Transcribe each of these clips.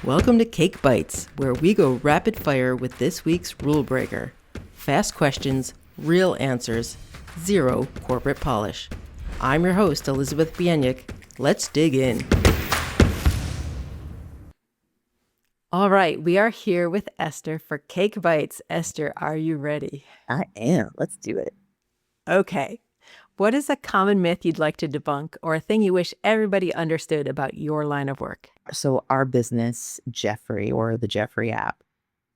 Welcome to Cake Bites, where we go rapid fire with this week's rule breaker. Fast questions, real answers, zero corporate polish. I'm your host, Elizabeth Bieniek. Let's dig in. All right, we are here with Esther for Cake Bites. Esther, are you ready? I am. Let's do it. Okay. What is a common myth you'd like to debunk or a thing you wish everybody understood about your line of work? So our business, Geoffrey, or the Geoffrey App,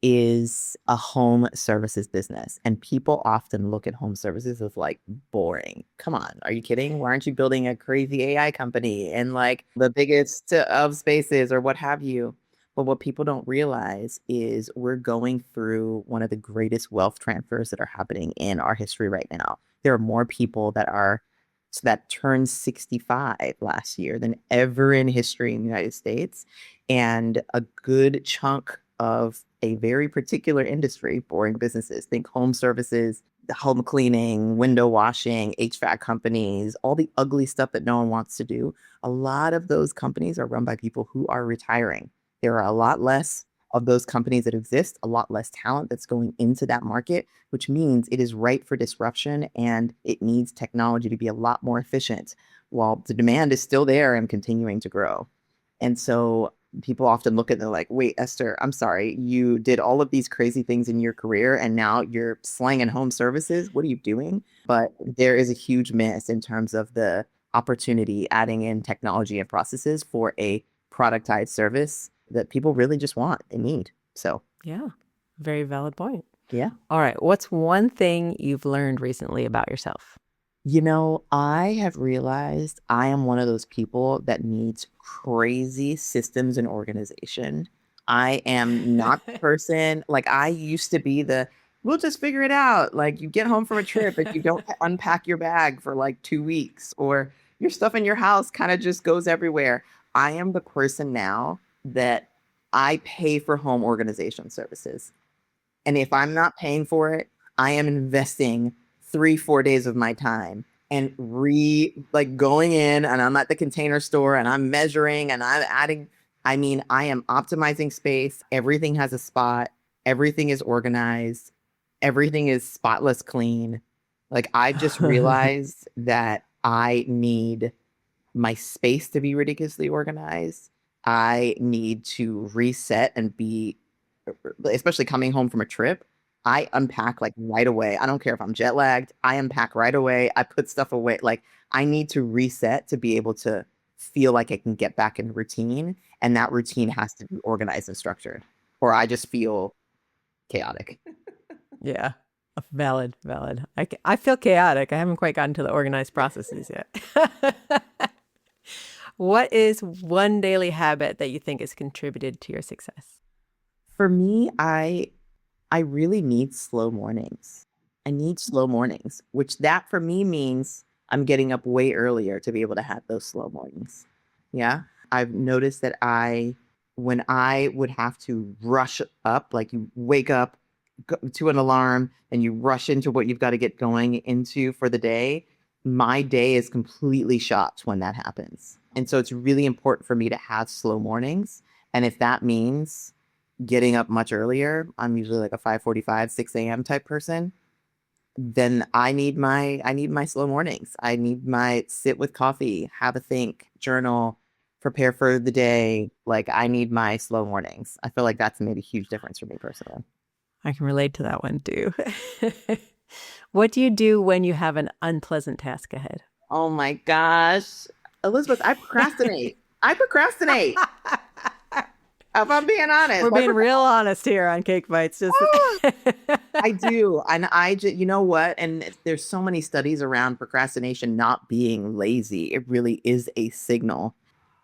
is a home services business. And people often look at home services as like boring. Come on, are you kidding? Why aren't you building a crazy AI company and like the biggest of spaces or what have you? But what people don't realize is we're going through one of the greatest wealth transfers that are happening in our history right now. There are more people that turned 65 last year than ever in history in the United States. And a good chunk of a very particular industry, boring businesses, think home services, home cleaning, window washing, HVAC companies, all the ugly stuff that no one wants to do. A lot of those companies are run by people who are retiring. There are a lot less of those companies that exist, a lot less talent that's going into that market, which means it is ripe for disruption and it needs technology to be a lot more efficient while the demand is still there and continuing to grow. And so people often look at it and they're like, wait, Esther, I'm sorry, you did all of these crazy things in your career and now you're slanging home services. What are you doing? But there is a huge miss in terms of the opportunity adding in technology and processes for a productized service that people really just want and need. So, Yeah, very valid point. yeah. All right, what's one thing you've learned recently about yourself? You know, I have realized I am one of those people that needs crazy systems and organization. I am not the person, like I used to be we'll just figure it out. Like you get home from a trip and you don't unpack your bag for like 2 weeks or your stuff in your house kind of just goes everywhere. I am the person now that I pay for home organization services. And if I'm not paying for it, I am investing 3-4 days of my time and going in and I'm at the Container Store and I'm measuring and I'm adding. I mean, I am optimizing space. Everything has a spot. Everything is organized. Everything is spotless clean. Like I just realized that I need my space to be ridiculously organized. I need to reset and especially coming home from a trip, I unpack like right away. I don't care if I'm jet lagged. I unpack right away. I put stuff away. Like I need to reset to be able to feel like I can get back in routine. And that routine has to be organized and structured, or I just feel chaotic. Yeah, valid. I feel chaotic. I haven't quite gotten to the organized processes yet. What is one daily habit that you think has contributed to your success? For me, I really need slow mornings. I need slow mornings, which that for me means I'm getting up way earlier to be able to have those slow mornings. Yeah. I've noticed that when I would have to rush up, like you wake up to an alarm and you rush into what you've got to get going into for the day, my day is completely shot when that happens. And so it's really important for me to have slow mornings. And if that means getting up much earlier, I'm usually like a 5:45, 6 a.m. type person, then I need my slow mornings. I need my sit with coffee, have a think, journal, prepare for the day. Like I need my slow mornings. I feel like that's made a huge difference for me personally. I can relate to that one too. What do you do when you have an unpleasant task ahead? Oh my gosh. Elizabeth, I procrastinate. I procrastinate. If I'm being honest. We're being real honest here on Cake Bites. I do. And you know what? And there's so many studies around procrastination not being lazy. It really is a signal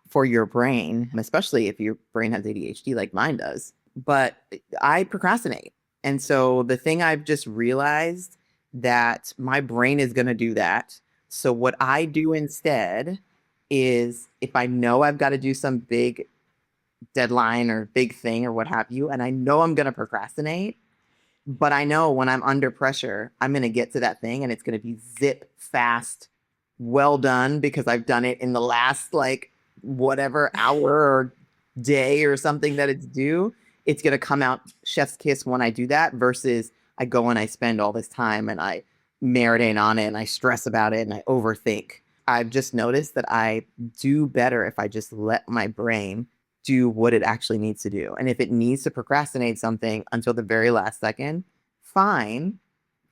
for your brain, especially if your brain has ADHD like mine does. But I procrastinate. And so the thing I've just realized that my brain is going to do that. So what I do instead is if I know I've got to do some big deadline or big thing or what have you, and I know I'm going to procrastinate, but I know when I'm under pressure, I'm going to get to that thing and it's going to be zip fast, well done, because I've done it in the last like whatever hour or day or something that it's due, it's going to come out chef's kiss when I do that versus I go and I spend all this time and I marinate on it and I stress about it and I overthink. I've just noticed that I do better if I just let my brain do what it actually needs to do. And if it needs to procrastinate something until the very last second, fine.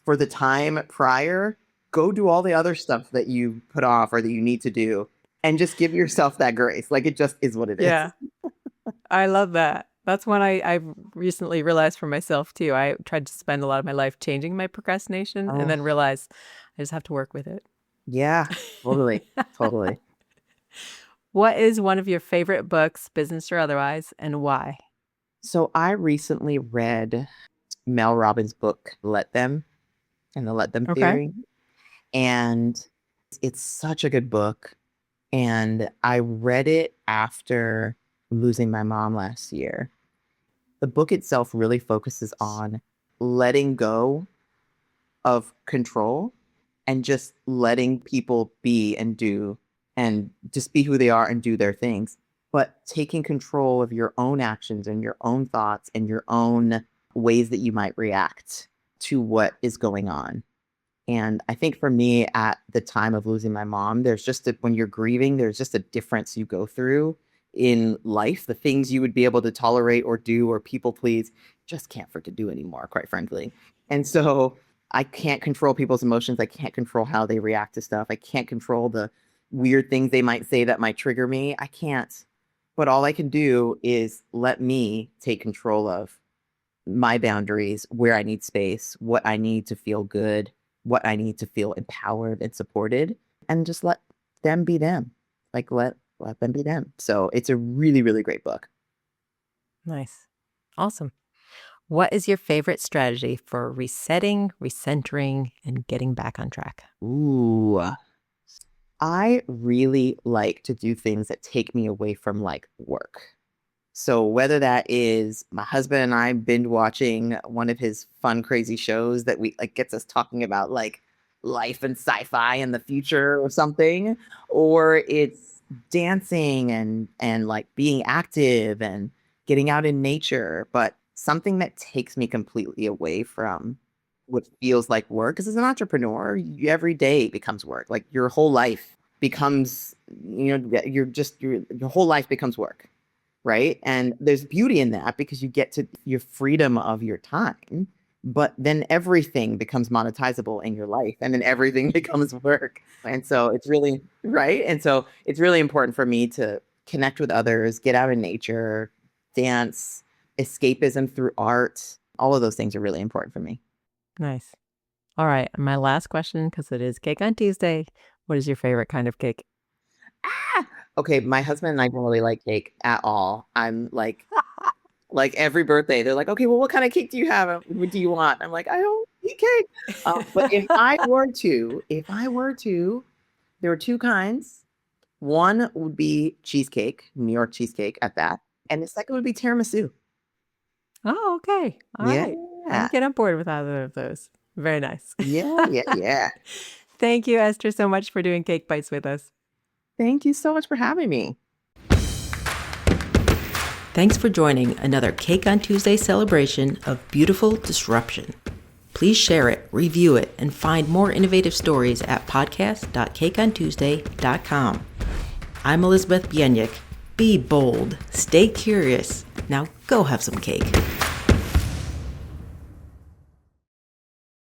For the time prior, go do all the other stuff that you put off or that you need to do and just give yourself that grace. Like, it just is what it is. Yeah, I love that. That's one I've recently realized for myself too. I tried to spend a lot of my life changing my procrastination and then realized I just have to work with it. Yeah, totally. Totally. What is one of your favorite books, business or otherwise, and why? So I recently read Mel Robbins' book, Let Them, and the Let Them Okay. Theory. And it's such a good book. And I read it after losing my mom last year. The book itself really focuses on letting go of control and just letting people be and do and just be who they are and do their things, but taking control of your own actions and your own thoughts and your own ways that you might react to what is going on. And I think for me, at the time of losing my mom, there's just when you're grieving, there's just a difference you go through in life. The things you would be able to tolerate or do or people please, just can't freaking do anymore, quite frankly. And so I can't control people's emotions. I can't control how they react to stuff. I can't control the weird things they might say that might trigger me. I can't. But all I can do is let me take control of my boundaries, where I need space, what I need to feel good, what I need to feel empowered and supported, and just let them be them. Like let them be them. So it's a really, really great book. Nice. Awesome. What is your favorite strategy for resetting, recentering, and getting back on track? Ooh. I really like to do things that take me away from like work. So whether that is my husband and I binge watching one of his fun, crazy shows that we like gets us talking about like life and sci-fi and the future or something, or it's dancing and like being active and getting out in nature, but something that takes me completely away from what feels like work. Because as an entrepreneur, every day becomes work. Like your whole life becomes, your whole life becomes work. Right. And there's beauty in that because you get to your freedom of your time, but then everything becomes monetizable in your life and then everything becomes work. And so it's really right. And so it's really important for me to connect with others, get out in nature, dance, escapism through art. All of those things are really important for me. Nice. All right. My last question, because it is Cake on Tuesday. What is your favorite kind of cake? Okay, my husband and I don't really like cake at all. I'm like every birthday, they're like, okay, well, what kind of cake do you have? What do you want? I'm like, I don't eat cake. But if I were to, there are two kinds. One would be cheesecake, New York cheesecake at that. And the second would be tiramisu. Oh, okay. All right. I can get on board with either of those. Very nice. Yeah. Thank you, Esther, so much for doing Cake Bites with us. Thank you so much for having me. Thanks for joining another Cake on Tuesday celebration of beautiful disruption. Please share it, review it, and find more innovative stories at podcast.cakeontuesday.com. I'm Elizabeth Bienyik. Be bold, stay curious. Now go have some cake.